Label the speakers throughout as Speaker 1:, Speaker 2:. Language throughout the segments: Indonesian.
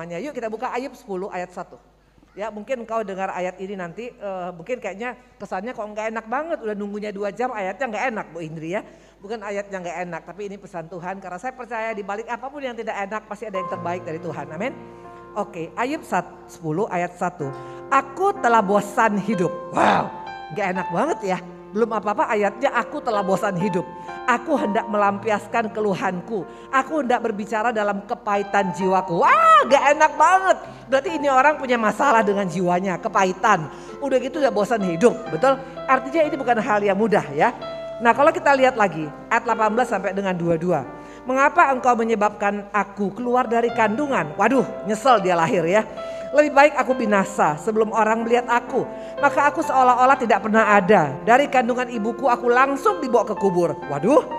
Speaker 1: Yuk kita buka Ayub 10 ayat 1. Ya mungkin engkau dengar ayat ini nanti mungkin kayaknya kesannya kok nggak enak banget, udah nunggunya 2 jam ayatnya nggak enak Bu Indri ya. Bukan ayatnya nggak enak tapi ini pesan Tuhan karena saya percaya di balik apapun yang tidak enak pasti ada yang terbaik dari Tuhan, amin. Oke, Ayub 10 ayat 1. Aku telah bosan hidup. Wow, nggak enak banget ya. Belum apa-apa ayatnya aku telah bosan hidup. Aku hendak melampiaskan keluhanku. Aku hendak berbicara dalam kepahitan jiwaku. Wah gak enak banget. Berarti ini orang punya masalah dengan jiwanya, kepahitan. Udah gitu udah bosan hidup, betul? Artinya ini bukan hal yang mudah ya. Nah kalau kita lihat lagi ayat 18 sampai dengan 22. Mengapa engkau menyebabkan aku keluar dari kandungan? Waduh nyesel dia lahir ya. Lebih baik aku binasa sebelum orang melihat aku. Maka aku seolah-olah tidak pernah ada. Dari kandungan ibuku aku langsung dibawa ke kubur. Waduh,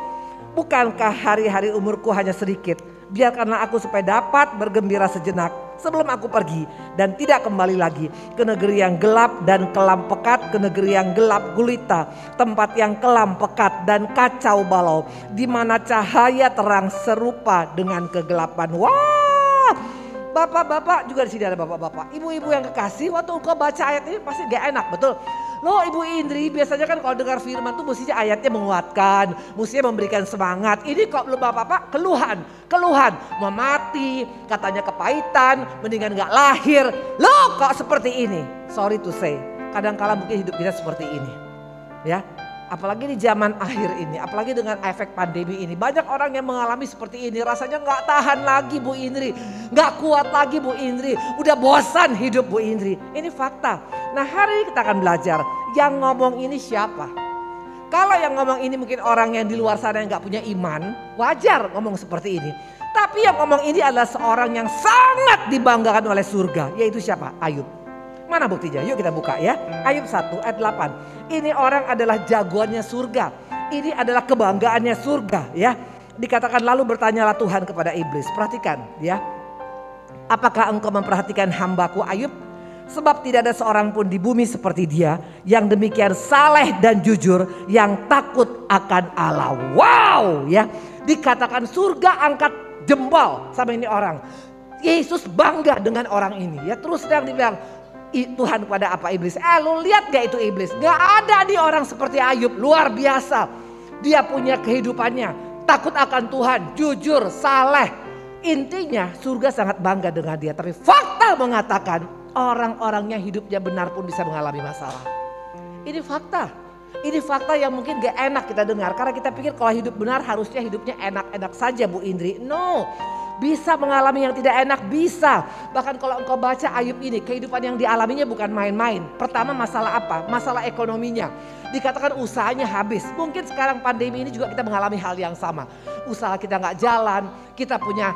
Speaker 1: bukankah hari-hari umurku hanya sedikit? Biarkanlah aku supaya dapat bergembira sejenak sebelum aku pergi. Dan tidak kembali lagi ke negeri yang gelap dan kelam pekat. Ke negeri yang gelap gulita. Tempat yang kelam pekat dan kacau balau. Di mana cahaya terang serupa dengan kegelapan. Wah! Bapak-bapak juga di sini ada bapak-bapak, ibu-ibu yang kekasih waktu engkau baca ayat ini pasti gak enak, betul? Loh Ibu Indri biasanya kan kalau dengar firman tuh mestinya ayatnya menguatkan, mestinya memberikan semangat. Ini kok belum apa-apa keluhan, mau mati, katanya kepahitan, mendingan gak lahir. Loh kok seperti ini? Sorry to say, kadang-kala mungkin hidup kita seperti ini, ya. Apalagi di zaman akhir ini, apalagi dengan efek pandemi ini. Banyak orang yang mengalami seperti ini. Rasanya gak tahan lagi Bu Indri. Gak kuat lagi Bu Indri. Udah bosan hidup Bu Indri. Ini fakta. Nah hari ini kita akan belajar. Yang ngomong ini siapa? Kalau yang ngomong ini mungkin orang yang di luar sana yang gak punya iman. Wajar ngomong seperti ini. Tapi yang ngomong ini adalah seorang yang sangat dibanggakan oleh surga. Yaitu siapa? Ayub. Mana buktinya? Yuk kita buka ya. Ayub 1 ayat 8. Ini orang adalah jagoannya surga. Ini adalah kebanggaannya surga ya. Dikatakan lalu bertanyalah Tuhan kepada iblis. Perhatikan ya. Apakah engkau memperhatikan hambaku Ayub? Sebab tidak ada seorang pun di bumi seperti dia. Yang demikian saleh dan jujur. Yang takut akan Allah. Wow ya. Dikatakan surga angkat jempol sama ini orang. Yesus bangga dengan orang ini ya. Terus yang dibilang. Tuhan kepada apa iblis? Lu lihat gak itu iblis? Gak ada di orang seperti Ayub, luar biasa. Dia punya kehidupannya, takut akan Tuhan, jujur, saleh. Intinya surga sangat bangga dengan dia. Tapi fakta mengatakan orang-orangnya hidupnya benar pun bisa mengalami masalah. Ini fakta. Ini fakta yang mungkin gak enak kita dengar. Karena kita pikir kalau hidup benar harusnya hidupnya enak-enak saja Bu Indri. No. Bisa mengalami yang tidak enak, bisa. Bahkan kalau engkau baca Ayub ini, kehidupan yang dialaminya bukan main-main. Pertama masalah apa? Masalah ekonominya. Dikatakan usahanya habis. Mungkin sekarang pandemi ini juga kita mengalami hal yang sama. Usaha kita gak jalan, kita punya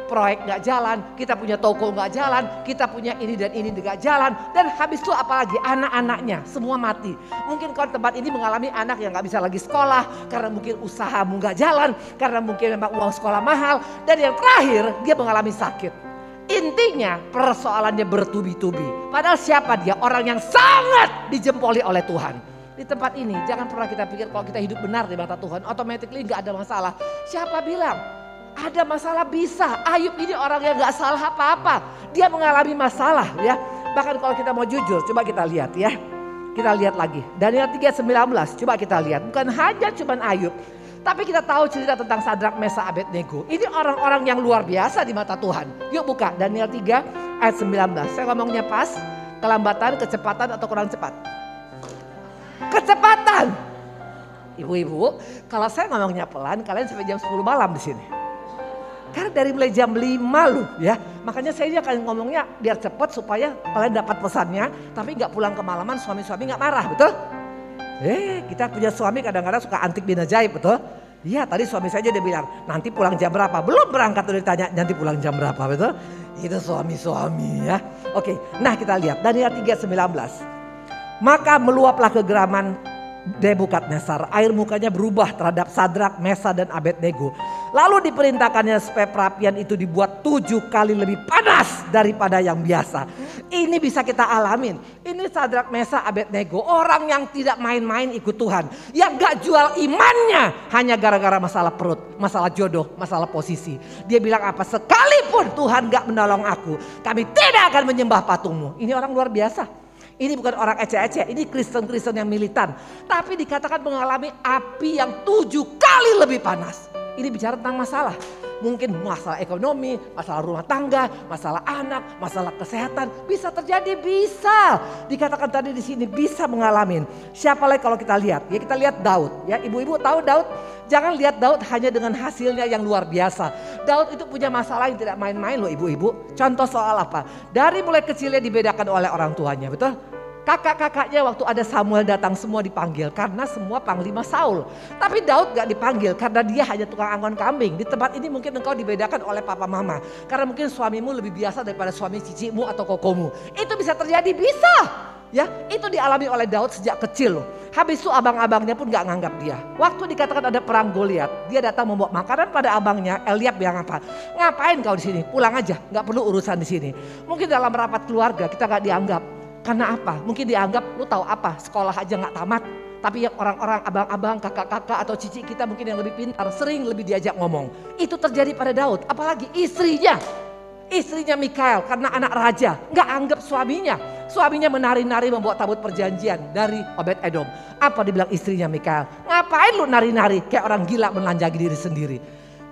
Speaker 1: proyek gak jalan, kita punya toko gak jalan, kita punya ini dan ini gak jalan. Dan habis itu apalagi anak-anaknya semua mati. Mungkin kau tempat ini mengalami anak yang gak bisa lagi sekolah karena mungkin usahamu gak jalan, karena mungkin memang uang sekolah mahal. Dan yang terakhir dia mengalami sakit. Intinya persoalannya bertubi-tubi. Padahal siapa dia? Orang yang sangat dijempoli oleh Tuhan. Di tempat ini jangan pernah kita pikir kalau kita hidup benar di mata Tuhan automatically gak ada masalah. Siapa bilang? Ada masalah bisa. Ayub ini orang yang gak salah apa-apa. Dia mengalami masalah ya. Bahkan kalau kita mau jujur coba kita lihat ya. Kita lihat lagi. Daniel 3:19 coba kita lihat. Bukan hanya cuman Ayub. Tapi kita tahu cerita tentang Sadrak, Mesa, Abednego. Ini orang-orang yang luar biasa di mata Tuhan. Yuk buka Daniel 3 ayat 19. Saya ngomongnya pas. Kelambatan, kecepatan atau kurang cepat? Kecepatan. Ibu-ibu kalau saya ngomongnya pelan kalian sampai jam 10 malam di sini. Karena dari mulai jam 5 loh ya. Makanya saya akan ngomongnya biar cepat supaya kalian dapat pesannya. Tapi gak pulang kemalaman suami-suami gak marah, betul? Kita punya suami kadang-kadang suka antik bin ajaib, betul? Iya tadi suami saya udah bilang nanti pulang jam berapa. Belum berangkat udah ditanya nanti pulang jam berapa, betul? Itu suami-suami ya. Oke, nah kita lihat Daniel 3:19. Maka meluaplah kegeraman Nebukadnezar, air mukanya berubah terhadap Sadrak, Mesa dan Abednego. Lalu diperintahkannya supaya perapian itu dibuat 7 kali lebih panas daripada yang biasa. Ini bisa kita alamin. Ini Sadrak, Mesakh, Abednego, orang yang tidak main-main ikut Tuhan. Yang gak jual imannya hanya gara-gara masalah perut, masalah jodoh, masalah posisi. Dia bilang apa? Sekalipun Tuhan gak menolong aku, kami tidak akan menyembah patungmu. Ini orang luar biasa. Ini bukan orang ecek-ecek, ini Kristen-Kristen yang militan. Tapi dikatakan mengalami api yang 7 kali lebih panas. Ini bicara tentang masalah. Mungkin masalah ekonomi, masalah rumah tangga, masalah anak, masalah kesehatan. Bisa terjadi, bisa. Dikatakan tadi di sini bisa mengalami. Siapa lagi kalau kita lihat? Ya kita lihat Daud. Ya ibu-ibu tahu Daud? Jangan lihat Daud hanya dengan hasilnya yang luar biasa. Daud itu punya masalah yang tidak main-main loh ibu-ibu. Contoh soal apa? Dari mulai kecilnya dibedakan oleh orang tuanya, betul? Kakak-kakaknya waktu ada Samuel datang semua dipanggil karena semua panglima Saul. Tapi Daud gak dipanggil karena dia hanya tukang anggon kambing. Di tempat ini mungkin engkau dibedakan oleh papa mama. Karena mungkin suamimu lebih biasa daripada suami cicimu atau kokomu. Itu bisa terjadi, bisa. Ya, itu dialami oleh Daud sejak kecil loh. Habis itu abang-abangnya pun gak nganggap dia. Waktu dikatakan ada perang Goliat, dia datang membawa makanan pada abangnya. Eliab bilang apa? Ngapain kau di sini? Pulang aja, gak perlu urusan di sini. Mungkin dalam rapat keluarga kita gak dianggap. Karena apa? Mungkin dianggap lu tahu apa? Sekolah aja gak tamat. Tapi yang orang-orang abang-abang, kakak-kakak atau cici kita mungkin yang lebih pintar sering lebih diajak ngomong. Itu terjadi pada Daud. Apalagi istrinya. Istrinya Mikhael karena anak raja. Gak anggap suaminya. Suaminya menari-nari membawa tabut perjanjian dari Obed-Edom. Apa dibilang istrinya Mikhael? Ngapain lu nari-nari kayak orang gila melanjagi diri sendiri.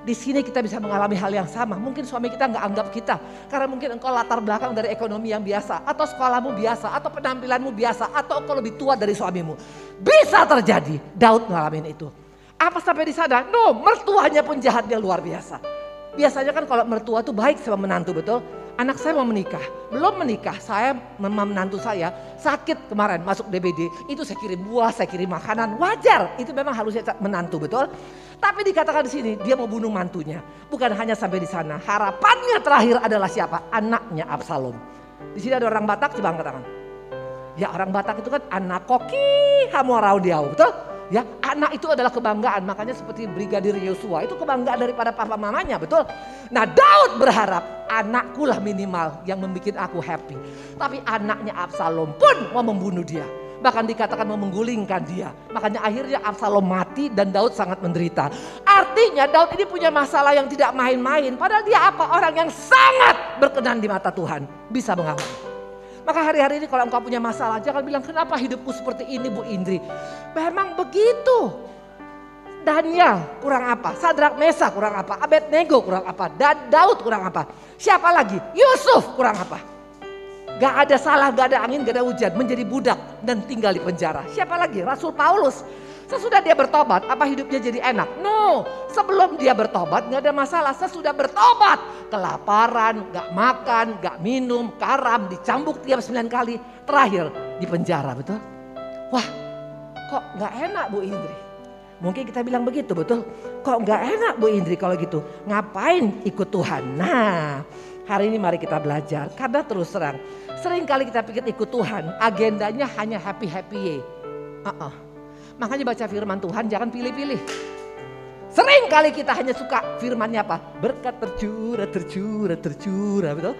Speaker 1: Di sini kita bisa mengalami hal yang sama. Mungkin suami kita nggak anggap kita. Karena mungkin engkau latar belakang dari ekonomi yang biasa. Atau sekolahmu biasa. Atau penampilanmu biasa. Atau engkau lebih tua dari suamimu. Bisa terjadi. Daud ngalamin itu. Apa sampai di sana? No, mertuanya pun jahatnya luar biasa. Biasanya kan kalau mertua tuh baik sama menantu, betul? Anak saya mau menikah, belum menikah, saya menantu saya sakit kemarin masuk DBD. Itu saya kirim buah, saya kirim makanan, wajar. Itu memang harusnya menantu, betul? Tapi dikatakan di sini dia mau bunuh mantunya. Bukan hanya sampai di sana. Harapannya terakhir adalah siapa? Anaknya Absalom. Di sini ada orang Batak, coba angkat tangan. Ya orang Batak itu kan anak koki hamorau diau, betul? Ya anak itu adalah kebanggaan. Makanya seperti Brigadir Yosua itu kebanggaan daripada papa mamanya, betul? Nah Daud berharap anakku lah minimal yang membuat aku happy. Tapi anaknya Absalom pun mau membunuh dia. Bahkan dikatakan mau menggulingkan dia. Makanya akhirnya Absalom mati dan Daud sangat menderita. Artinya Daud ini punya masalah yang tidak main-main. Padahal dia apa? Orang yang sangat berkenan di mata Tuhan. Bisa mengalami. Maka hari-hari ini kalau engkau punya masalah, jangan bilang kenapa hidupku seperti ini Bu Indri. Memang begitu. Daniel kurang apa? Sadrak, Mesakh kurang apa? Abednego kurang apa? Dan Daud kurang apa? Siapa lagi? Yusuf kurang apa? Gak ada salah, gak ada angin, gak ada hujan. Menjadi budak dan tinggal di penjara. Siapa lagi? Rasul Paulus. Sesudah dia bertobat, apa hidupnya jadi enak? No, sebelum dia bertobat gak ada masalah. Sesudah bertobat, kelaparan, gak makan, gak minum, karam, dicambuk tiap 9 kali. Terakhir di penjara, betul? Wah, kok gak enak Bu Indri? Mungkin kita bilang begitu, betul? Kok gak enak Bu Indri kalau gitu? Ngapain ikut Tuhan? Nah, hari ini mari kita belajar. Karena terus terang, sering kali kita pikir ikut Tuhan, agendanya hanya happy-happy. Makanya baca firman Tuhan jangan pilih-pilih. Sering kali kita hanya suka firmannya apa? Berkat tercurah, tercurah, tercurah, betul?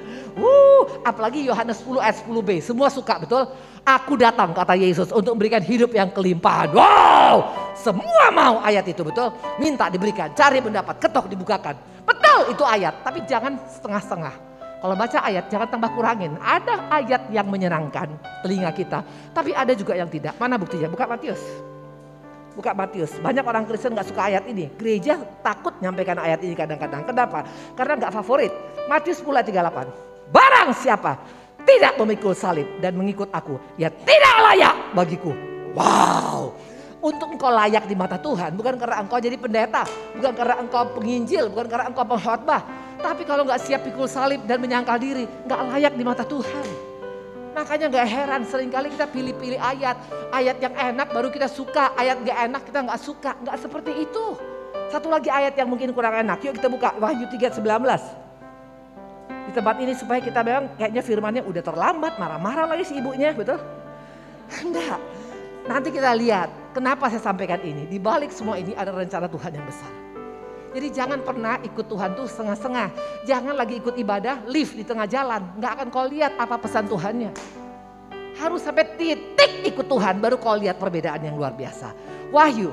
Speaker 1: Apalagi Yohanes 10 ayat 10b, semua suka, betul? Aku datang, kata Yesus, untuk memberikan hidup yang kelimpahan. Wow, semua mau ayat itu, betul? Minta diberikan, cari mendapat, ketok dibukakan. Betul itu ayat, tapi jangan setengah-setengah. Kalau baca ayat jangan tambah kurangin. Ada ayat yang menyenangkan telinga kita, tapi ada juga yang tidak. Mana buktinya? Buka Matius. Buka Matius. Banyak orang Kristen gak suka ayat ini. Gereja takut nyampaikan ayat ini kadang-kadang. Kenapa? Karena gak favorit. Matius 10 ayat 38. Barang siapa tidak memikul salib dan mengikut aku, ya tidak layak bagiku. Wow. Untuk engkau layak di mata Tuhan bukan karena engkau jadi pendeta, bukan karena engkau penginjil, bukan karena engkau pengkhotbah. Tapi kalau gak siap pikul salib dan menyangkal diri, gak layak di mata Tuhan. Makanya gak heran seringkali kita pilih-pilih ayat. Ayat yang enak baru kita suka, ayat gak enak kita gak suka. Gak seperti itu. Satu lagi ayat yang mungkin kurang enak. Yuk kita buka Wahyu 3:19. Di tempat ini supaya kita memang kayaknya firmannya udah terlambat, marah-marah lagi si ibunya, betul? Enggak. Nanti kita lihat kenapa saya sampaikan ini. Di balik semua ini ada rencana Tuhan yang besar. Jadi jangan pernah ikut Tuhan tuh setengah-setengah. Jangan lagi ikut ibadah, live di tengah jalan. Gak akan kau lihat apa pesan Tuhannya. Harus sampai titik ikut Tuhan baru kau lihat perbedaan yang luar biasa. Wahyu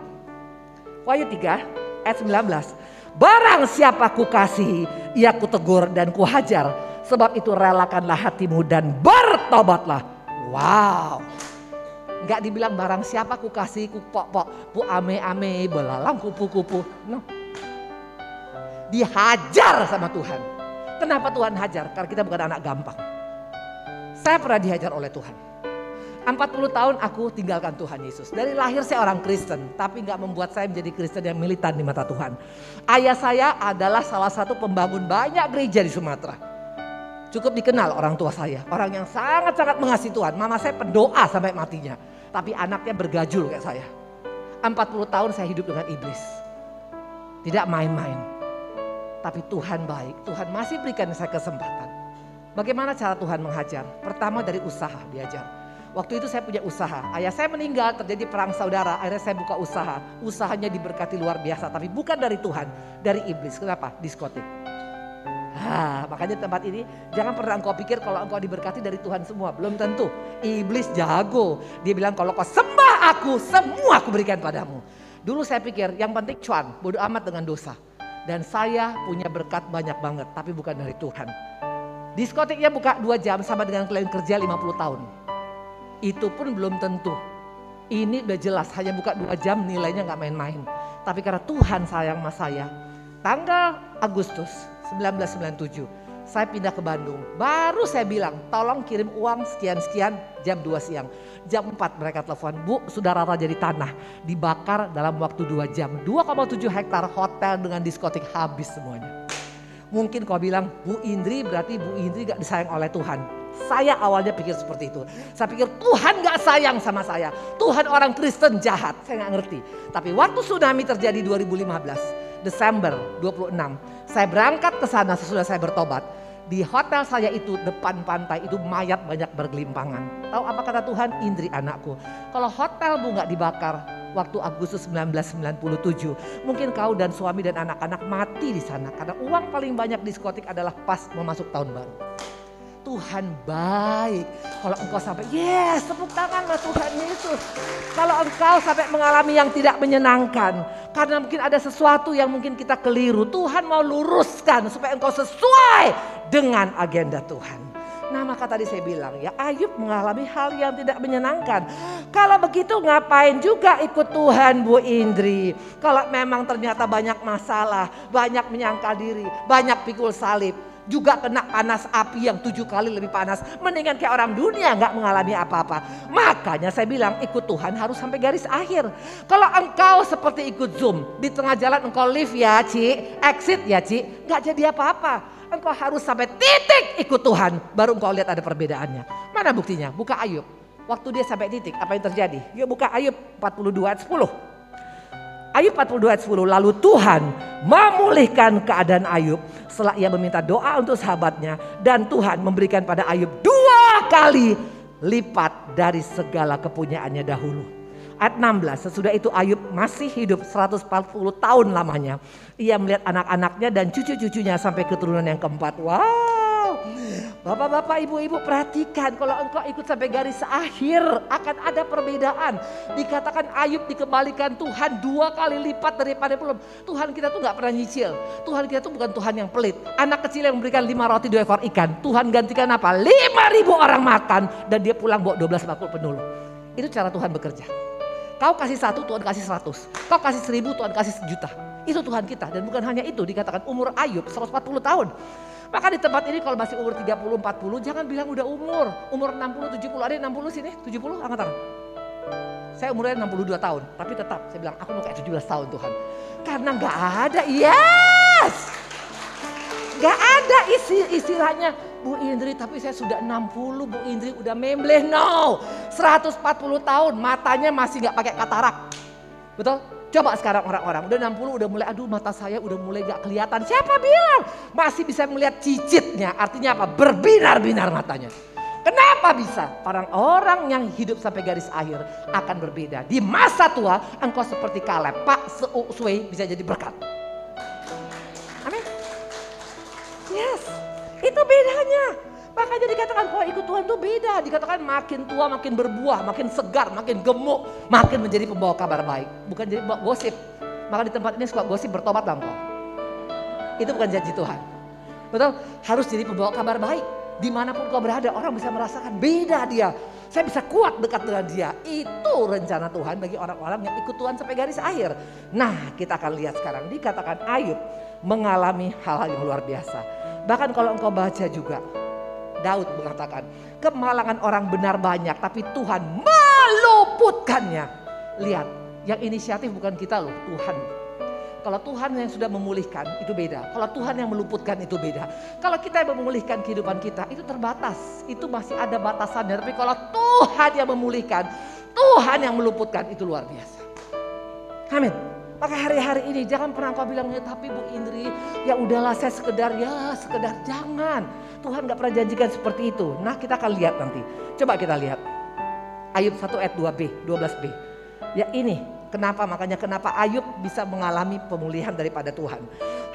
Speaker 1: 3 ayat 19. Barang siapa kukasihi, ia kutegur dan kuhajar. Sebab itu relakanlah hatimu dan bertobatlah. Wow. Enggak dibilang barang siapa kukasihi, ku pok-pok, ku ame-ame, belalang kupu-kupu. No. Dihajar sama Tuhan. Kenapa Tuhan hajar? Karena kita bukan anak gampang. Saya pernah dihajar oleh Tuhan. 40 tahun aku tinggalkan Tuhan Yesus. Dari lahir saya orang Kristen, tapi gak membuat saya menjadi Kristen yang militan di mata Tuhan. Ayah saya adalah salah satu pembangun banyak gereja di Sumatera. Cukup dikenal orang tua saya, orang yang sangat-sangat mengasihi Tuhan. Mama saya pendoa sampai matinya, tapi anaknya bergajul kayak saya. 40 tahun saya hidup dengan iblis. Tidak main-main. Tapi Tuhan baik, Tuhan masih berikan saya kesempatan. Bagaimana cara Tuhan menghajar? Pertama dari usaha diajar. Waktu itu saya punya usaha, ayah saya meninggal, terjadi perang saudara, akhirnya saya buka usaha. Usahanya diberkati luar biasa, tapi bukan dari Tuhan, dari iblis. Kenapa? Diskotik. Makanya tempat ini jangan pernah engkau pikir kalau engkau diberkati dari Tuhan semua. Belum tentu. Iblis jago. Dia bilang kalau kau sembah aku, semua aku berikan padamu. Dulu saya pikir yang penting cuan, bodo amat dengan dosa. Dan saya punya berkat banyak banget, tapi bukan dari Tuhan. Diskotiknya buka 2 jam sama dengan kalian kerja 50 tahun. Itu pun belum tentu. Ini udah jelas hanya buka 2 jam nilainya gak main-main. Tapi karena Tuhan sayang sama saya, tanggal Agustus 1997 saya pindah ke Bandung. Baru saya bilang tolong kirim uang sekian-sekian jam 2 siang. Jam 4 mereka telepon, Bu sudah rata jadi tanah. Dibakar dalam waktu 2 jam. 2,7 hektar hotel dengan diskotik habis semuanya. Mungkin kau bilang Bu Indri berarti Bu Indri gak disayang oleh Tuhan. Saya awalnya pikir seperti itu. Saya pikir Tuhan gak sayang sama saya. Tuhan orang Kristen jahat. Saya gak ngerti. Tapi waktu tsunami terjadi 2015. Desember 26. Saya berangkat ke sana sesudah saya bertobat. Di hotel saya itu depan pantai itu mayat banyak bergelimpangan. Tahu apa kata Tuhan? Indri anakku. Kalau hotelmu gak dibakar waktu Agustus 1997. Mungkin kau dan suami dan anak-anak mati di sana. Karena uang paling banyak diskotik adalah pas mau masuk tahun baru. Tuhan baik. Kalau engkau sampai yes tepuk tangan lah Tuhan Yesus. Kalau engkau sampai mengalami yang tidak menyenangkan. Karena mungkin ada sesuatu yang mungkin kita keliru. Tuhan mau luruskan supaya engkau sesuai dengan agenda Tuhan. Nah maka tadi saya bilang ya Ayub mengalami hal yang tidak menyenangkan. Kalau begitu ngapain juga ikut Tuhan Bu Indri. Kalau memang ternyata banyak masalah, banyak menyangkal diri, banyak pikul salib. Juga kena panas api yang 7 kali lebih panas. Mendingan kayak orang dunia gak mengalami apa-apa. Makanya saya bilang ikut Tuhan harus sampai garis akhir. Kalau engkau seperti ikut Zoom. Di tengah jalan engkau live ya Ci, exit ya Ci. Gak jadi apa-apa. Engkau harus sampai titik ikut Tuhan. Baru engkau lihat ada perbedaannya. Mana buktinya? Buka Ayub. Waktu dia sampai titik apa yang terjadi? Yuk buka Ayub 42 ayat 10. Ayub 42 ayat 10. Lalu Tuhan memulihkan keadaan Ayub setelah ia meminta doa untuk sahabatnya. Dan Tuhan memberikan pada Ayub 2 kali lipat dari segala kepunyaannya dahulu. Ayat 16. Sesudah itu Ayub masih hidup 140 tahun lamanya. Ia melihat anak-anaknya dan cucu-cucunya sampai keturunan yang keempat. Wow. Bapak-bapak, ibu-ibu perhatikan kalau engkau ikut sampai garis akhir akan ada perbedaan. Dikatakan Ayub dikembalikan Tuhan 2 kali lipat daripada belum. Tuhan kita tuh gak pernah nyicil. Tuhan kita tuh bukan Tuhan yang pelit. Anak kecil yang memberikan 5 roti 2 ekor ikan. Tuhan gantikan apa? 5.000 orang makan dan dia pulang bawa 12 bakul penuh. Itu cara Tuhan bekerja. Kau kasih 1, Tuhan kasih 100. Kau kasih 1.000, Tuhan kasih 1.000.000. Itu Tuhan kita. Dan bukan hanya itu, dikatakan umur Ayub 140 tahun. Maka di tempat ini kalau masih umur 30, 40 jangan bilang udah umur. Umur 60, 70, ada yang 60 sini? 70 angkat tangan. Saya umurnya 62 tahun. Tapi tetap saya bilang aku mau kayak 17 tahun Tuhan. Karena gak ada, yes. Gak ada istilahnya Bu Indri tapi saya sudah 60 Bu Indri udah membleh. No, 140 tahun matanya masih gak pakai katarak. Betul? Coba sekarang orang-orang udah 60 udah mulai aduh mata saya udah mulai gak kelihatan. Siapa bilang? Masih bisa melihat cicitnya. Artinya apa? Berbinar-binar matanya. Kenapa bisa? Orang-orang yang hidup sampai garis akhir akan berbeda. Di masa tua engkau seperti Kaleb. Pak Suwei bisa jadi berkat. Amin. Yes. Itu bedanya. Makanya dikatakan kalau ikut Tuhan tuh beda. Dikatakan makin tua makin berbuah, makin segar, makin gemuk, makin menjadi pembawa kabar baik. Bukan jadi pembawa gosip. Maka di tempat ini suka gosip, bertobat lah engkau. Itu bukan janji Tuhan. Betul? Harus jadi pembawa kabar baik. Dimanapun kau berada, orang bisa merasakan beda dia. Saya bisa kuat dekat dengan dia. Itu rencana Tuhan bagi orang-orang yang ikut Tuhan sampai garis akhir. Nah, kita akan lihat sekarang. Dikatakan Ayub mengalami hal-hal yang luar biasa. Bahkan kalau engkau baca juga, Daud mengatakan, kemalangan orang benar banyak, tapi Tuhan meluputkannya. Lihat, yang inisiatif bukan kita loh, Tuhan. Kalau Tuhan yang sudah memulihkan itu beda. Kalau Tuhan yang meluputkan itu beda. Kalau kita yang memulihkan kehidupan kita itu terbatas. Itu masih ada batasannya. Tapi kalau Tuhan yang memulihkan, Tuhan yang meluputkan itu luar biasa. Amin. Maka hari-hari ini jangan pernah kau bilang, ya tapi Bu Indri, ya udahlah saya sekedar. Jangan. Tuhan gak pernah janjikan seperti itu. Nah kita akan lihat nanti. Coba kita lihat. Ayub 1 ayat 12b. Ya ini. Kenapa Ayub bisa mengalami pemulihan daripada Tuhan.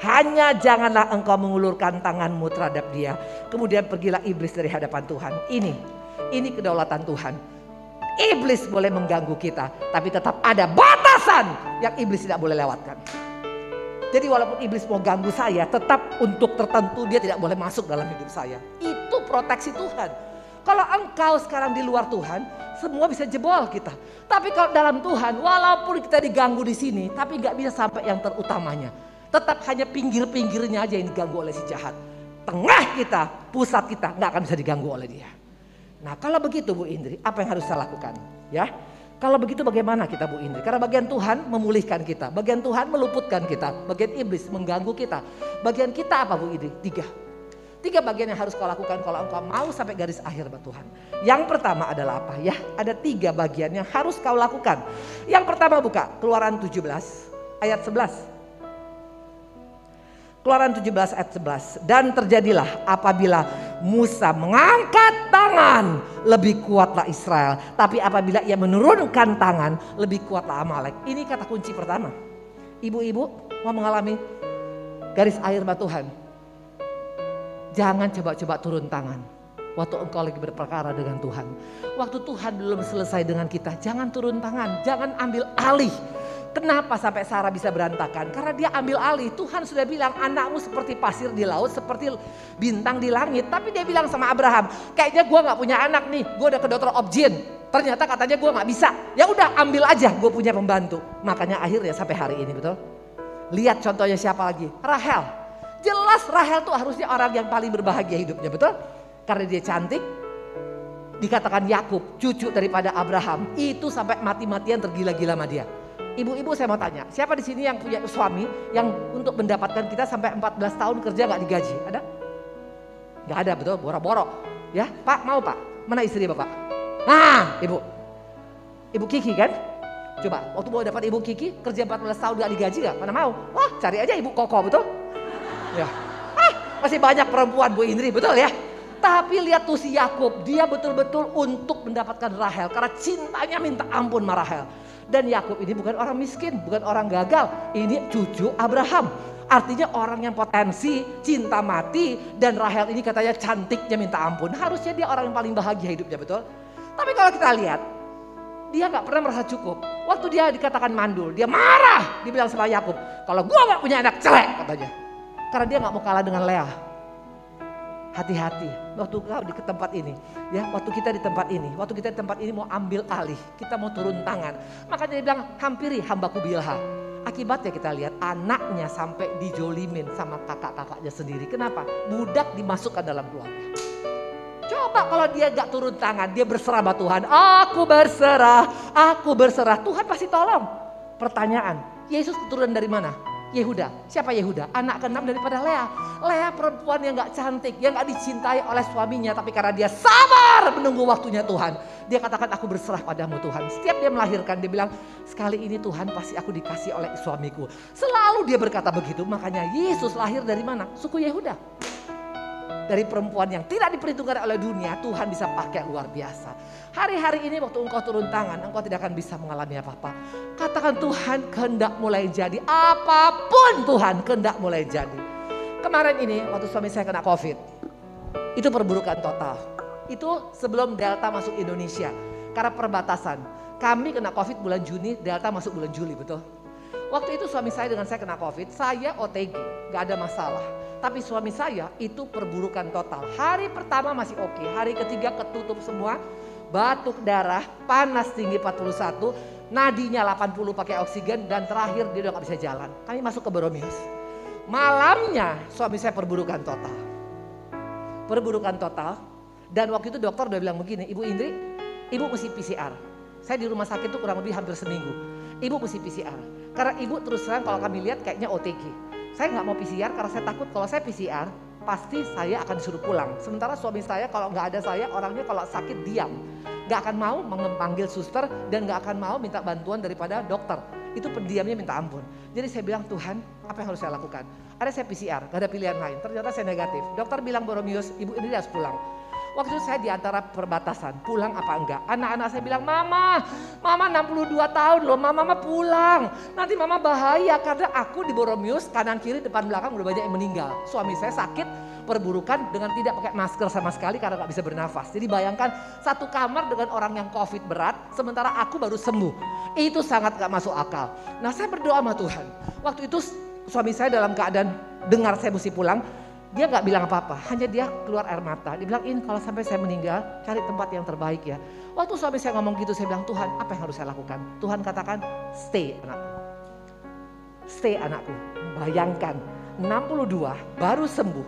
Speaker 1: Hanya janganlah engkau mengulurkan tanganmu terhadap dia. Kemudian pergilah iblis dari hadapan Tuhan. Ini kedaulatan Tuhan. Iblis boleh mengganggu kita. Tapi tetap ada batasan yang iblis tidak boleh lewatkan. Jadi walaupun iblis mau ganggu saya, tetap untuk tertentu dia tidak boleh masuk dalam hidup saya. Itu proteksi Tuhan. Kalau engkau sekarang di luar Tuhan, semua bisa jebol kita. Tapi kalau dalam Tuhan, walaupun kita diganggu di sini, tapi gak bisa sampai yang terutamanya. Tetap hanya pinggir-pinggirnya aja yang diganggu oleh si jahat. Tengah kita, pusat kita gak akan bisa diganggu oleh dia. Nah kalau begitu Bu Indri, apa yang harus saya lakukan? Ya, kalau begitu bagaimana kita Bu Indri? Karena bagian Tuhan memulihkan kita, bagian Tuhan meluputkan kita, bagian iblis mengganggu kita. Bagian kita apa Bu Indri? 3 bagian yang harus kau lakukan kalau engkau mau sampai garis akhir buat Tuhan. Yang pertama adalah apa ya? Ada 3 bagian yang harus kau lakukan. Yang pertama buka Keluaran 17 ayat 11. Keluaran 17 ayat 11. Dan terjadilah apabila Musa mengangkat tangan, lebih kuatlah Israel. Tapi apabila ia menurunkan tangan, lebih kuatlah Amalek. Ini kata kunci pertama. Ibu-ibu mau mengalami garis akhir buat Tuhan. Jangan coba-coba turun tangan waktu engkau lagi berperkara dengan Tuhan. Waktu Tuhan belum selesai dengan kita, jangan turun tangan, jangan ambil alih. Kenapa sampai Sarah bisa berantakan? Karena dia ambil alih. Tuhan sudah bilang anakmu seperti pasir di laut, seperti bintang di langit. Tapi dia bilang sama Abraham, kayaknya gue gak punya anak nih, gue udah ke dokter objin. Ternyata katanya gue gak bisa. Ya udah ambil aja, gue punya pembantu. Makanya akhirnya sampai hari ini, betul? Lihat contohnya siapa lagi? Rahel. Jelas Rahel tuh harusnya orang yang paling berbahagia hidupnya, betul? Karena dia cantik. Dikatakan Yakub, cucu daripada Abraham, itu sampai mati-matian tergila-gila sama dia. Ibu-ibu saya mau tanya, siapa di sini yang punya suami yang untuk mendapatkan kita sampai 14 tahun kerja gak digaji? Ada? Gak ada, betul? Boro-boro. Ya, Pak mau Pak? Mana istri Bapak? Nah, Ibu Kiki kan? Coba, waktu mau dapat Ibu Kiki kerja 14 tahun gak digaji gak? Mana mau? Wah, cari aja Ibu Koko, betul? Ya, masih banyak perempuan Bu Indri, betul ya? Tapi lihat tuh si Yakub, dia betul-betul untuk mendapatkan Rahel karena cintanya minta ampun sama Rahel. Dan Yakub ini bukan orang miskin, bukan orang gagal, ini cucu Abraham. Artinya orang yang potensi, cinta mati, dan Rahel ini katanya cantiknya minta ampun. Harusnya dia orang yang paling bahagia hidupnya, betul? Tapi kalau kita lihat, dia gak pernah merasa cukup. Waktu dia dikatakan mandul, dia marah. Dia bilang sama Yakub, kalau gua gak punya anak celek katanya. Karena dia gak mau kalah dengan Lea. Hati-hati waktu kau di tempat ini. Ya, waktu kita di tempat ini mau ambil alih. Kita mau turun tangan. Makanya dia bilang hampiri hambaku Bilha. Akibatnya kita lihat anaknya sampai dijolimin sama kakak-kakaknya sendiri. Kenapa? Budak dimasukkan dalam keluarga. Coba kalau dia gak turun tangan, dia berserah sama Tuhan. Aku berserah. Tuhan pasti tolong. Pertanyaan, Yesus keturunan dari mana? Yehuda. Siapa Yehuda? Anak ke-6 daripada Lea. Lea perempuan yang gak cantik, yang gak dicintai oleh suaminya. Tapi karena dia sabar menunggu waktunya Tuhan. Dia katakan aku berserah padamu Tuhan. Setiap dia melahirkan dia bilang sekali ini Tuhan pasti aku dikasih oleh suamiku. Selalu dia berkata begitu. Makanya Yesus lahir dari mana? Suku Yehuda. Dari perempuan yang tidak diperhitungkan oleh dunia, Tuhan bisa pakai luar biasa. Hari-hari ini waktu engkau turun tangan, engkau tidak akan bisa mengalami apa-apa. Katakan Tuhan kehendak mulai jadi. Apapun Tuhan kehendak mulai jadi. Kemarin ini waktu suami saya kena COVID. Itu perburukan total. Itu sebelum Delta masuk Indonesia. Karena perbatasan. Kami kena COVID bulan Juni, Delta masuk bulan Juli, betul? Waktu itu suami saya dengan saya kena COVID, saya OTG, gak ada masalah. Tapi suami saya itu perburukan total. Hari pertama masih oke, hari ketiga ketutup semua. Batuk darah, panas tinggi 41, nadinya 80 pakai oksigen, dan terakhir dia udah gak bisa jalan. Kami masuk ke Boromius. Malamnya suami saya perburukan total. Perburukan total. Dan waktu itu dokter udah bilang begini, Ibu Indri, Ibu mesti PCR. Saya di rumah sakit itu kurang lebih hampir seminggu. Ibu mesti PCR. Karena ibu terus terang kalau kami lihat kayaknya OTG. Saya nggak mau PCR karena saya takut kalau saya PCR pasti saya akan disuruh pulang. Sementara suami saya kalau nggak ada saya orangnya kalau sakit diam. Nggak akan mau memanggil suster dan nggak akan mau minta bantuan daripada dokter. Itu pendiamnya minta ampun. Jadi saya bilang Tuhan apa yang harus saya lakukan? Ada saya PCR, gak ada pilihan lain. Ternyata saya negatif. Dokter bilang Boromius, Ibu ini harus pulang. Waktu itu saya di antara perbatasan, pulang apa enggak. Anak-anak saya bilang, Mama 62 tahun loh, Mama pulang. Nanti Mama bahaya karena aku di Boromius, kanan kiri depan belakang udah banyak yang meninggal. Suami saya sakit, perburukan dengan tidak pakai masker sama sekali karena gak bisa bernafas. Jadi bayangkan satu kamar dengan orang yang COVID berat, sementara aku baru sembuh. Itu sangat gak masuk akal. Nah saya berdoa sama Tuhan. Waktu itu suami saya dalam keadaan dengar saya mesti pulang. Dia gak bilang apa-apa, hanya dia keluar air mata. Dia bilang, kalau sampai saya meninggal, cari tempat yang terbaik ya. Waktu suami saya ngomong gitu, saya bilang, Tuhan apa yang harus saya lakukan? Tuhan katakan, stay anakku. Stay anakku. Bayangkan, 62 baru sembuh.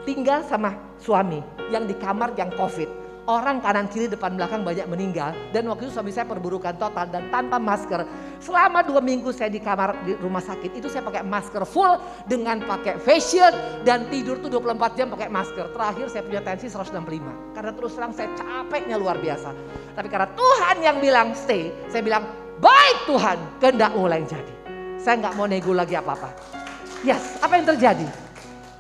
Speaker 1: Tinggal sama suami yang di kamar yang COVID. Orang kanan kiri depan belakang banyak meninggal. Dan waktu itu suami saya perburukan total dan tanpa masker. Selama 2 minggu saya di kamar di rumah sakit itu saya pakai masker full dengan pakai face shield dan tidur tuh 24 jam pakai masker. Terakhir saya punya tensi 165. Karena terus terang saya capeknya luar biasa. Tapi karena Tuhan yang bilang stay, saya bilang baik Tuhan, kehendak-Mu yang jadi. Saya nggak mau nego lagi apa-apa. Yes, apa yang terjadi?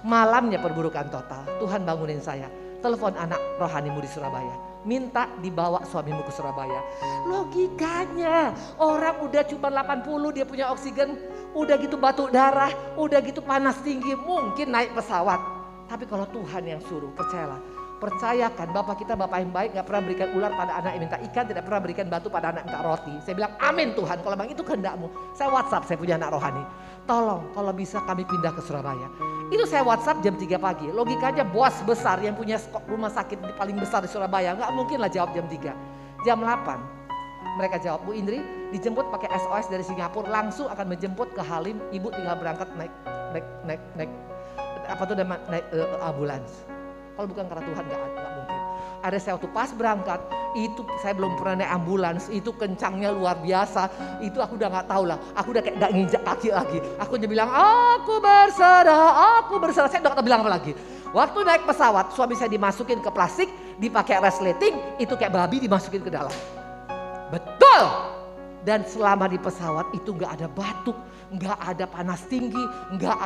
Speaker 1: Malamnya perburukan total. Tuhan bangunin saya. Telepon anak rohanimu di Surabaya. Minta dibawa suamimu ke Surabaya. Logikanya orang udah cuma 80 dia punya oksigen. Udah gitu batuk darah. Udah gitu panas tinggi. Mungkin naik pesawat. Tapi kalau Tuhan yang suruh percayalah. Percayakan Bapak kita Bapak yang baik gak pernah berikan ular pada anak yang minta ikan. Tidak pernah berikan batu pada anak yang minta roti. Saya bilang amin Tuhan kalau bang itu kehendak-Mu. Saya WhatsApp saya punya anak rohani. Tolong kalau bisa kami pindah ke Surabaya. Itu saya WhatsApp jam 3 pagi. Logikanya bos besar yang punya rumah sakit paling besar di Surabaya. Gak mungkin lah jawab jam 3. Jam 8 mereka jawab, Bu Indri dijemput pakai SOS dari Singapura. Langsung akan menjemput ke Halim. Ibu tinggal berangkat naik apa tuh naik ambulans. Kalau bukan karena Tuhan gak mungkin. Ada saya waktu pas berangkat, itu saya belum pernah naik ambulans, itu kencangnya luar biasa. Itu aku udah gak tahu lah, aku udah kayak gak nginjak kaki lagi. Aku hanya bilang, aku berserah. Saya udah gak tahu bilang apa lagi. Waktu naik pesawat, suami saya dimasukin ke plastik, dipakai resleting, itu kayak babi dimasukin ke dalam. Betul! Dan selama di pesawat itu gak ada batuk, gak ada panas tinggi, gak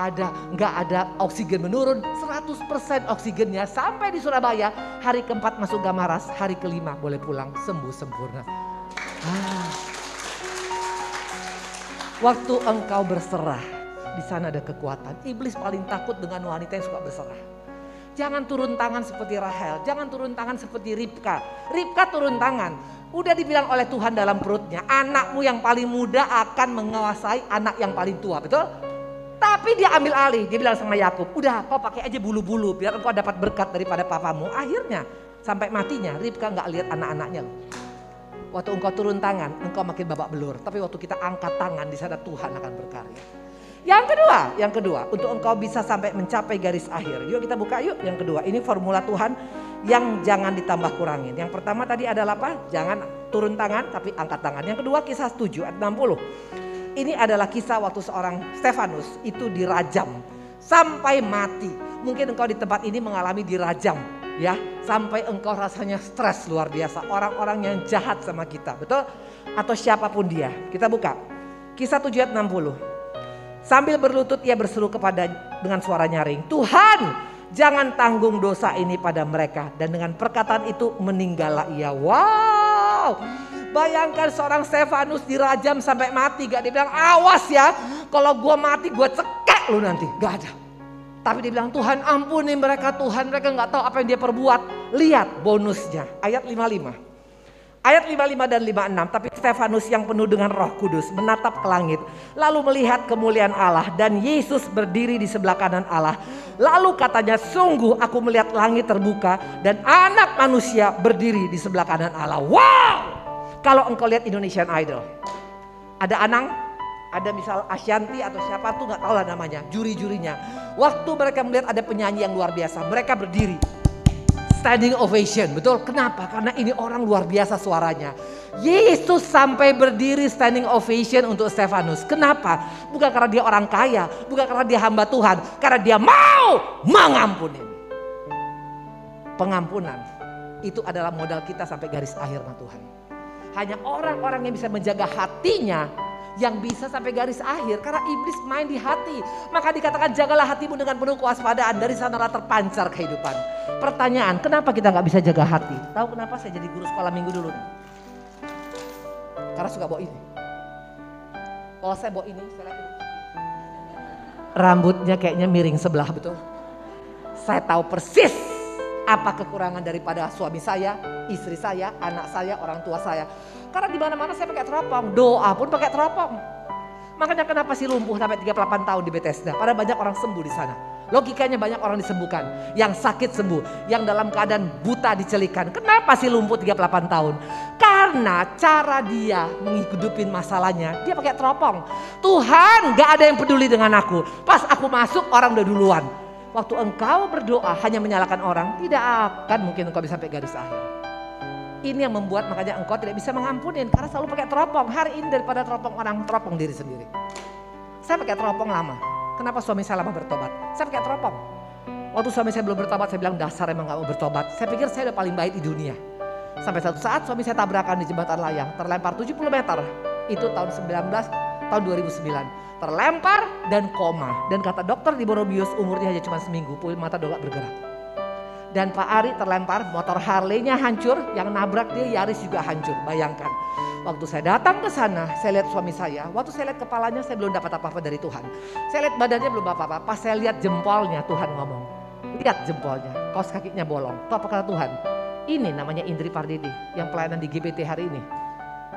Speaker 1: ada oksigen menurun, 100% oksigennya sampai di Surabaya. Hari keempat masuk Gamaras, hari kelima boleh pulang sembuh sempurna. Waktu engkau berserah, di sana ada kekuatan. Iblis paling takut dengan wanita yang suka berserah. Jangan turun tangan seperti Rahel, jangan turun tangan seperti Ribka. Ribka turun tangan. Udah dibilang oleh Tuhan dalam perutnya, anakmu yang paling muda akan menguasai anak yang paling tua, betul? Tapi dia ambil alih, dia bilang sama Yakub, udah kau pakai aja bulu-bulu biar engkau dapat berkat daripada papamu. Akhirnya sampai matinya Ribka nggak lihat anak-anaknya. Waktu engkau turun tangan, engkau makin babak belur. Tapi waktu kita angkat tangan, di sana Tuhan akan berkarya. Yang kedua, untuk engkau bisa sampai mencapai garis akhir. Yuk kita buka yuk yang kedua. Ini formula Tuhan yang jangan ditambah kurangin. Yang pertama tadi adalah apa? Jangan turun tangan tapi angkat tangan. Yang kedua kisah 7 ayat 60. Ini adalah kisah waktu seorang Stefanus itu dirajam sampai mati. Mungkin engkau di tempat ini mengalami dirajam ya. Sampai engkau rasanya stres luar biasa. Orang-orang yang jahat sama kita, betul? Atau siapapun dia. Kita buka. Kisah 7 ayat 60. Sambil berlutut ia berseru dengan suara nyaring, Tuhan jangan tanggung dosa ini pada mereka. Dan dengan perkataan itu meninggallah ia. Wow, bayangkan seorang Stefanus dirajam sampai mati. Gak dibilang awas ya, kalau gua mati gua cekek lu nanti. Gak ada. Tapi dia bilang, Tuhan ampuni mereka, Tuhan mereka nggak tahu apa yang dia perbuat. Lihat bonusnya, ayat 55. Ayat 55 dan 56, tapi Stefanus yang penuh dengan Roh Kudus menatap ke langit, lalu melihat kemuliaan Allah dan Yesus berdiri di sebelah kanan Allah. Lalu katanya, sungguh aku melihat langit terbuka dan anak manusia berdiri di sebelah kanan Allah. Wow! Kalau engkau lihat Indonesian Idol, ada Anang, ada misal Ashanti atau siapa tuh nggak tahu lah namanya, juri-jurinya. Waktu mereka melihat ada penyanyi yang luar biasa, mereka berdiri. Standing ovation, betul. Kenapa? Karena ini orang luar biasa suaranya. Yesus sampai berdiri standing ovation untuk Stefanus. Kenapa? Bukan karena dia orang kaya, bukan karena dia hamba Tuhan, karena dia mau mengampuni. Pengampunan itu adalah modal kita sampai garis akhir sama Tuhan. Hanya orang-orang yang bisa menjaga hatinya yang bisa sampai garis akhir, karena iblis main di hati. Maka dikatakan jagalah hatimu dengan penuh kewaspadaan, dari sanalah terpancar kehidupan. Pertanyaan, kenapa kita nggak bisa jaga hati? Tahu kenapa saya jadi guru sekolah minggu dulu? Karena suka bawa ini. Kalau saya bawa ini, saya lihat rambutnya kayaknya miring sebelah, betul. Saya tahu persis apa kekurangan daripada suami saya, istri saya, anak saya, orang tua saya. Karena di mana-mana saya pakai teropong, doa pun pakai teropong. Makanya kenapa sih lumpuh sampai 38 tahun di Bethesda? Padahal banyak orang sembuh di sana. Logikanya banyak orang disembuhkan, yang sakit sembuh, yang dalam keadaan buta dicelikan. Kenapa sih lumpuh 38 tahun? Karena cara dia menghidupin masalahnya, dia pakai teropong. Tuhan, gak ada yang peduli dengan aku. Pas aku masuk, orang udah duluan. Waktu engkau berdoa hanya menyalahkan orang, tidak akan mungkin engkau bisa sampai garis akhir. Ini yang membuat makanya engkau tidak bisa mengampuni, karena selalu pakai teropong. Hari ini daripada teropong orang, teropong diri sendiri. Saya pakai teropong lama. Kenapa suami saya lama bertobat? Saya pakai teropong. Waktu suami saya belum bertobat, saya bilang dasar emang gak mau bertobat. Saya pikir saya udah paling baik di dunia. Sampai satu saat suami saya tabrakan di jembatan layang, terlempar 70 meter. Itu tahun 2009. Terlempar dan koma. Dan kata dokter di Borobius umurnya hanya cuma seminggu, pulih mata udah gak bergerak. Dan Pak Ari terlempar, motor Harley-nya hancur, yang nabrak dia Yaris juga hancur. Bayangkan, waktu saya datang ke sana, saya lihat suami saya. Waktu saya lihat kepalanya, saya belum dapat apa-apa dari Tuhan. Saya lihat badannya belum apa-apa. Pas saya lihat jempolnya, Tuhan ngomong, lihat jempolnya, kaos kakinya bolong. Tahu apa kata Tuhan? Ini namanya Indri Pardede yang pelayanan di GBT hari ini.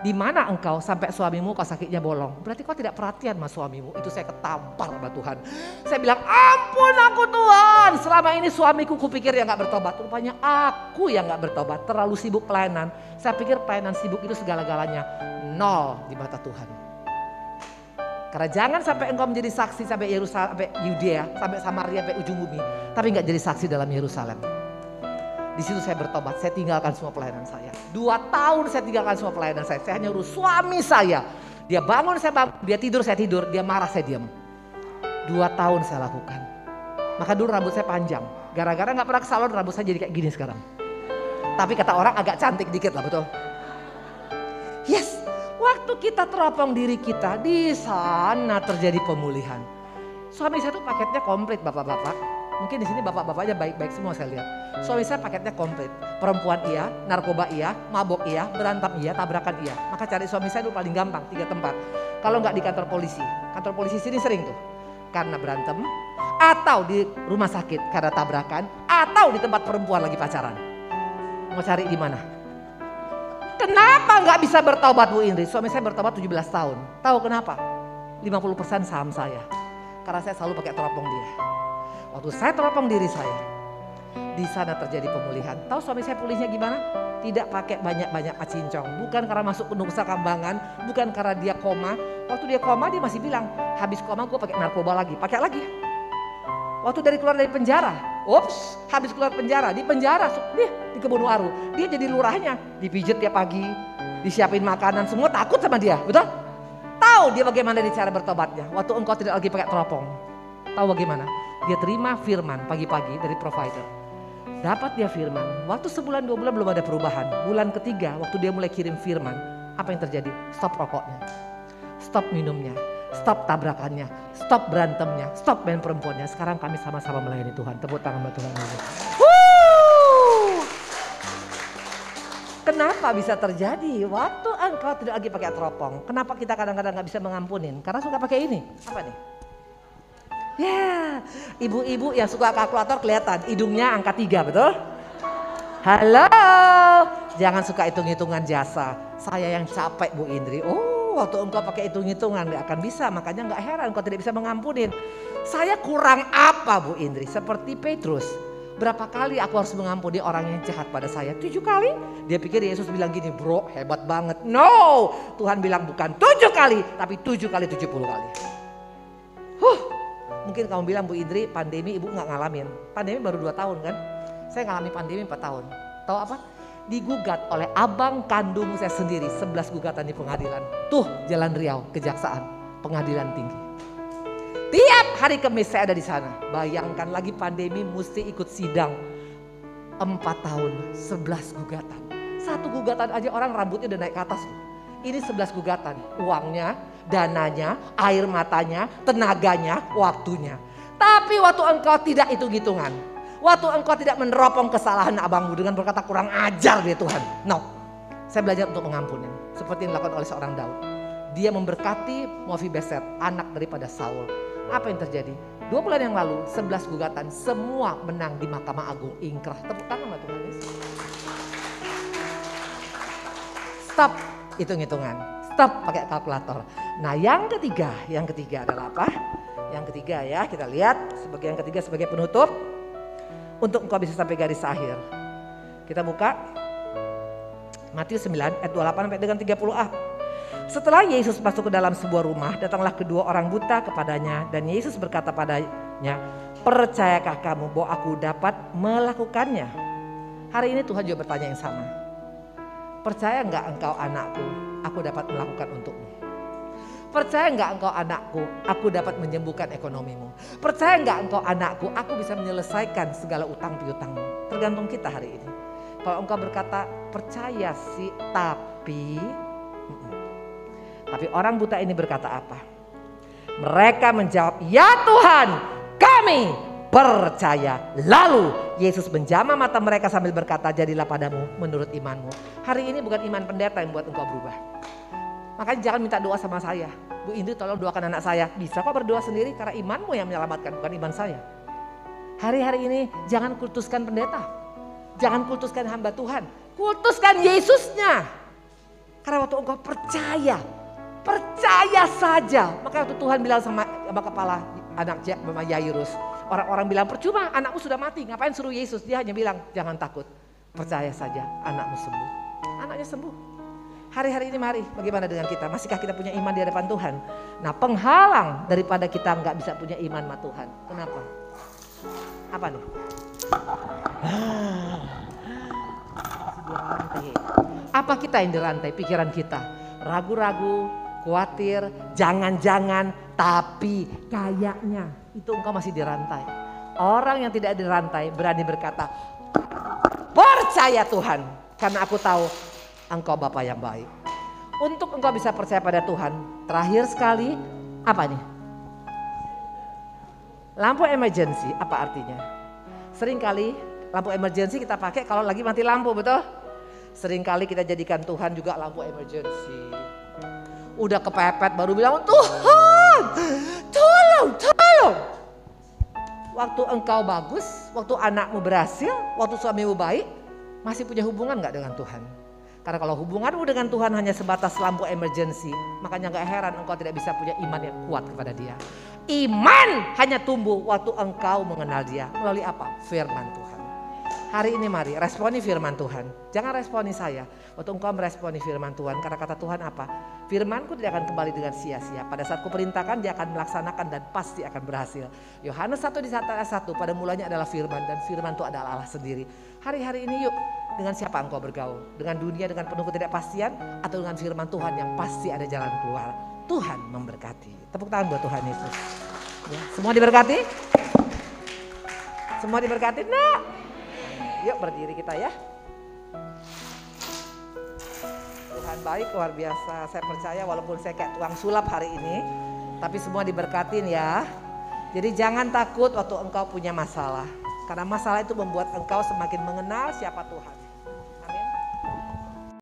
Speaker 1: Di mana engkau sampai suamimu kaos kakinya bolong? Berarti kau tidak perhatian sama suamimu. Itu saya ketampar sama Tuhan. Saya bilang, ampun aku Tuhan. Selama ini suamiku kupikir yang gak bertobat. Rupanya aku yang gak bertobat. Terlalu sibuk pelayanan. Saya pikir pelayanan sibuk itu segala-galanya. Nol di mata Tuhan. Karena jangan sampai engkau menjadi saksi sampai Yerusalem, sampai Yudea, sampai Samaria, sampai ujung bumi. Tapi gak jadi saksi dalam Yerusalem. Di situ saya bertobat, saya tinggalkan semua pelayanan saya. 2 tahun saya tinggalkan semua pelayanan saya. Saya hanya urus suami saya. Dia bangun, saya bangun. Dia tidur, saya tidur. Dia marah, saya diam. 2 tahun saya lakukan. Maka dulu rambut saya panjang. Gara-gara gak pernah ke salon, rambut saya jadi kayak gini sekarang. Tapi kata orang agak cantik dikit lah, betul. Yes, waktu kita teropong diri kita, di sana terjadi pemulihan. Suami saya tuh paketnya komplit, bapak-bapak. Mungkin di sini bapak-bapaknya baik-baik semua saya lihat. Suami saya paketnya komplit. Perempuan iya, narkoba iya, mabok iya, berantem iya, tabrakan iya. Maka cari suami saya dulu paling gampang, 3 tempat. Kalau nggak di kantor polisi. Kantor polisi sini sering tuh. Karena berantem. Atau di rumah sakit karena tabrakan. Atau di tempat perempuan lagi pacaran. Mau cari di mana? Kenapa nggak bisa bertobat Bu Indri? Suami saya bertobat 17 tahun. Tahu kenapa? 50% saham saya. Karena saya selalu pakai teropong dia. Waktu saya teropong diri saya, di sana terjadi pemulihan. Tahu suami saya pulihnya gimana? Tidak pakai banyak-banyak pacincong. Bukan karena masuk penuh kambangan, bukan karena dia koma. Waktu dia koma dia masih bilang, habis koma gue pakai narkoba lagi, pakai lagi. Waktu keluar dari penjara, habis keluar penjara, di penjara, dia di Kebonwaru. Dia jadi lurahnya, dipijit tiap pagi, disiapin makanan, semua takut sama dia, betul? Tahu dia bagaimana cara bertobatnya. Waktu engkau tidak lagi pakai teropong, tahu bagaimana? Dia terima firman pagi-pagi dari provider. Dapat dia firman. Waktu sebulan 2 bulan belum ada perubahan. Bulan ketiga waktu dia mulai kirim firman. Apa yang terjadi? Stop rokoknya. Stop minumnya. Stop tabrakannya. Stop berantemnya. Stop main perempuannya. Sekarang kami sama-sama melayani Tuhan. Tepuk tangan buat Tuhan. Kenapa bisa terjadi? Waktu engkau tidak lagi pakai teropong. Kenapa kita kadang-kadang gak bisa mengampunin? Karena suka pakai ini. Apa nih? Ya, ibu-ibu yang suka kalkulator kelihatan hidungnya angka 3, betul? Halo, jangan suka hitung-hitungan jasa. Saya yang capek Bu Indri. Oh, waktu engkau pakai hitung-hitungan gak akan bisa, makanya gak heran engkau tidak bisa mengampunin. Saya kurang apa Bu Indri? Seperti Petrus. Berapa kali aku harus mengampuni orang yang jahat pada saya? 7 kali? Dia pikir Yesus bilang gini, bro hebat banget. No, Tuhan bilang bukan 7 kali, tapi 7 kali 70 kali. Mungkin kamu bilang Bu Indri pandemi ibu gak ngalamin. Pandemi baru 2 tahun kan? Saya ngalami pandemi 4 tahun. Tahu apa? Digugat oleh abang kandung saya sendiri 11 gugatan di pengadilan. Tuh Jalan Riau, Kejaksaan, Pengadilan Tinggi. Tiap hari Kamis saya ada di sana. Bayangkan lagi pandemi mesti ikut sidang 4 tahun, 11 gugatan. 1 gugatan aja orang rambutnya udah naik ke atas. Ini 11 gugatan, uangnya, dananya, air matanya, tenaganya, waktunya. Tapi waktu engkau tidak hitung-hitungan, waktu engkau tidak meneropong kesalahan abangmu dengan berkata kurang ajar dia Tuhan. No, saya belajar untuk mengampuni. Seperti yang dilakukan oleh seorang Daud. Dia memberkati Mephiboset, anak daripada Saul. Apa yang terjadi? 2 bulan yang lalu 11 gugatan semua menang di Mahkamah Agung ingkrah. Tepuk tangan lah Tuhan Yesus. Stop hitung-hitungan. Stop pakai kalkulator. Nah yang ketiga adalah apa? Yang ketiga ya kita lihat sebagai yang ketiga sebagai penutup. Untuk engkau bisa sampai garis akhir. Kita buka Matius 9 ayat 28 sampai dengan 30a. Setelah Yesus masuk ke dalam sebuah rumah, datanglah kedua orang buta kepadanya dan Yesus berkata padanya, percayakah kamu bahwa aku dapat melakukannya? Hari ini Tuhan juga bertanya yang sama. Percaya enggak engkau anakku, aku dapat melakukan untukmu? Percaya enggak engkau anakku, aku dapat menyembuhkan ekonomimu? Percaya enggak engkau anakku, aku bisa menyelesaikan segala utang piutangmu? Tergantung kita hari ini. Kalau engkau berkata percaya sih tapi orang buta ini berkata apa? Mereka menjawab, ya Tuhan kami percaya. Lalu Yesus menjamah mata mereka sambil berkata, jadilah padamu menurut imanmu. Hari ini bukan iman pendeta yang buat engkau berubah. Makanya jangan minta doa sama saya. Bu Indri tolong doakan anak saya. Bisa kok berdoa sendiri karena imanmu yang menyelamatkan bukan iman saya. Hari-hari ini jangan kultuskan pendeta. Jangan kultuskan hamba Tuhan. Kultuskan Yesusnya. Karena waktu engkau percaya saja. Maka waktu Tuhan bilang sama kepala anak Yairus. Orang-orang bilang percuma anakmu sudah mati. Ngapain suruh Yesus? Dia hanya bilang jangan takut. Percaya saja anakmu sembuh. Anaknya sembuh. Hari-hari ini mari bagaimana dengan kita? Masihkah kita punya iman di hadapan Tuhan? Nah penghalang daripada kita nggak bisa punya iman sama Tuhan. Kenapa? Apa nih? Apa kita yang dirantai? Pikiran kita. Ragu-ragu, khawatir, jangan-jangan, tapi kayaknya. Itu engkau masih dirantai. Orang yang tidak dirantai berani berkata, percaya Tuhan. Karena aku tahu engkau Bapa yang baik. Untuk engkau bisa percaya pada Tuhan, terakhir sekali, apa nih? Lampu emergency, apa artinya? Seringkali lampu emergency kita pakai kalau lagi mati lampu, betul? Seringkali kita jadikan Tuhan juga lampu emergency. Udah kepepet baru bilang, Tuhan, tolong. Waktu engkau bagus, waktu anakmu berhasil, waktu suamimu baik, masih punya hubungan gak dengan Tuhan? Karena kalau hubunganmu dengan Tuhan hanya sebatas lampu emergency, makanya gak heran engkau tidak bisa punya iman yang kuat kepada Dia. Iman hanya tumbuh waktu engkau mengenal Dia. Melalui apa? Firman Tuhan. Hari ini mari responi firman Tuhan. Jangan responi saya. Waktu engkau meresponi firman Tuhan. Karena kata Tuhan apa? Firmanku tidak akan kembali dengan sia-sia. Pada saat kuperintahkan dia akan melaksanakan dan pasti akan berhasil. Yohanes 1 di ayat 1. Pada mulanya adalah firman dan firman itu adalah Allah sendiri. Hari-hari ini yuk. Dengan siapa engkau bergaul? Dengan dunia dengan penuh ketidakpastian atau dengan firman Tuhan yang pasti ada jalan keluar? Tuhan memberkati. Tepuk tangan buat Tuhan Yesus. Ya, semua diberkati? Semua diberkati? Nah, yuk berdiri kita ya. Tuhan baik luar biasa. Saya percaya walaupun saya kayak tukang sulap hari ini, tapi semua diberkatin ya. Jadi jangan takut waktu engkau punya masalah. Karena masalah itu membuat engkau semakin mengenal siapa Tuhan.